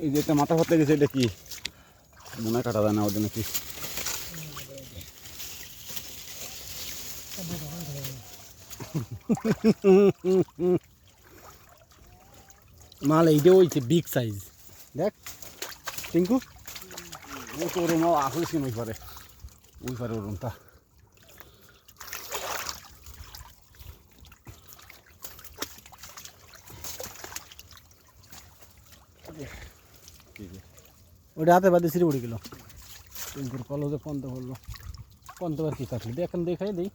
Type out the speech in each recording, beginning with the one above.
এই যে একটা মাথা ফাটতে গেছে, এটা কি মনে কাটা যায় না ওটা নাকি? মাল এইটা হইছে বিগ সাইজ দেখ টিঙ্কু। ও তো ওরম আসলে সিন ওই পারে ওরমটা। ওটা হাতে বাদে সিঁড়ি উড়ে গেল। টিঙ্কুর কলজে কন্ত করলো, কন্তবার কি কাটলি এখন দেখাই দিই।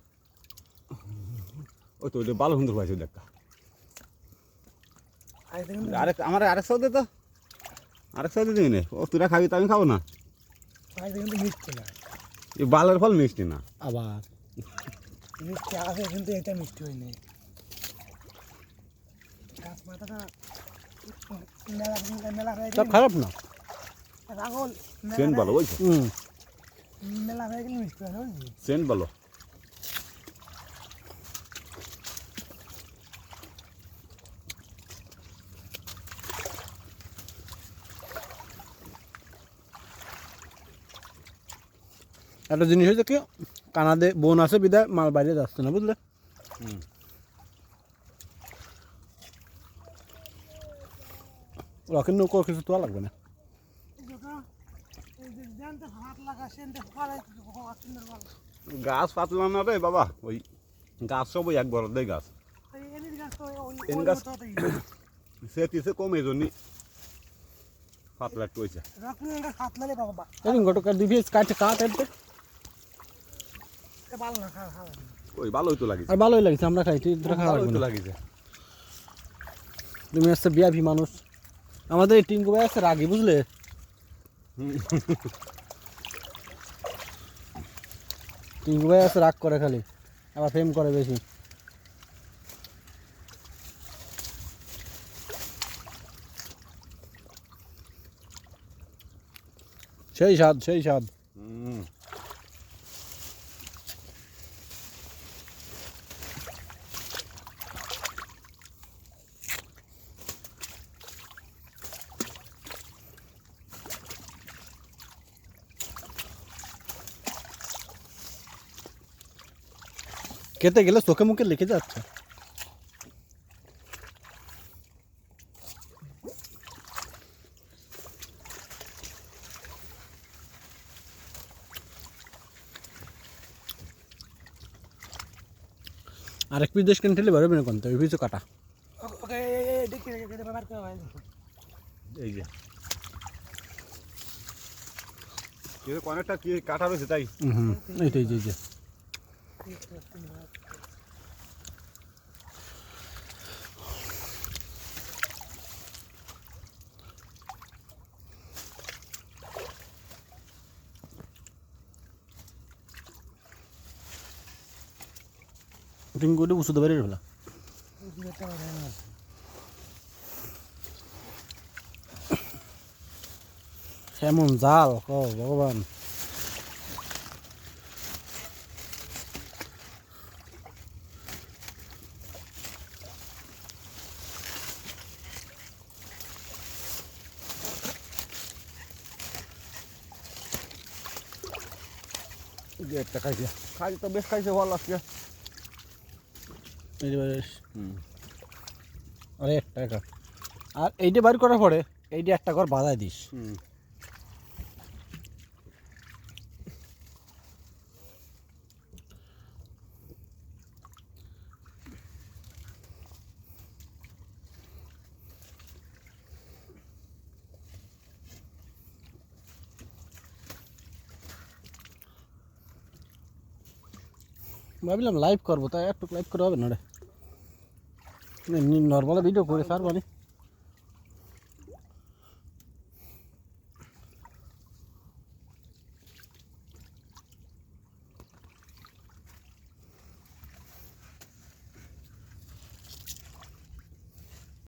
ওই তো ওইটা ভালো সুন্দর পাইছে দেখা। আমার আরেক সৌদে তো আরেক সৌদে দিই নে, ও তোরা খাবি তো আমি খাবো না। কিন্তু মিষ্টি না, এই বালের ফল মিষ্টি না। আবার মিষ্টি আছে কিন্তু এটা মিষ্টি হয়নি। গাছ মাথাটা মেলা হয়ে সব খারাপ না, রাগল সেন্ট ভালো বলছো, মেলা হয়ে গেলে মিষ্টি হয় না। সেন্ট ভালো। একটা জিনিস হয়েছে কি, কানাডে বোন আছে বিদায় মাল বাইরে যাচ্ছে না বুঝলে। রকের নৌকো কিছু তো লাগবে না। গাছ পাতলা না রে বাবা, ওই গাছ সব ওই এক বড় দেয় গাছ। এন গাছ সে তিসে কমে জন্যই পাতলা একটু হয়েছে। এরকম ঘটকার দুই পিস কাটে কাট একটু ওই ভালোই তো লাগিছে, আর ভালোই লাগছে, আমরা খাই তুই খাওয়া ভালোই লাগবে তো না। লাগিছে। তুমি আসছে বিয়াভি মানুষ, আমাদের এই টিঙ্কু ভাই আছে রাগি বুঝলে। টিঙ্কু ভাই আছে রাগ করে খালি, আবার প্রেম করে বেশি। সেই স্বাদ সেই স্বাদ। খেতে গেলে চোখে মুখে লিখে যাচ্ছে। আরেক পিস দেশ কিনে ঠেলে বেরোবে না কোনটা, ওই পিছু কাটা। এই যে অনেকটা কি কাটা রয়েছে তাই। এইটাই যে যে টিঙ্কুটি উঁচুতে বেরিয়ে ফেলা। এমন জাল ও ভগবান। একটা খাইছে, খাইছে তো বেশ খাইছে, ভালো লাগছে। এই যে আরে একটা একটা আর এইটা বার করার পরে এইটা একটা ঘর বাঁধাই দিস। ভাবলাম লাইভ করবো, তাই একটু লাইভ করা হবে না রে, নর্মাল ভিডিও করে স্যার মানে।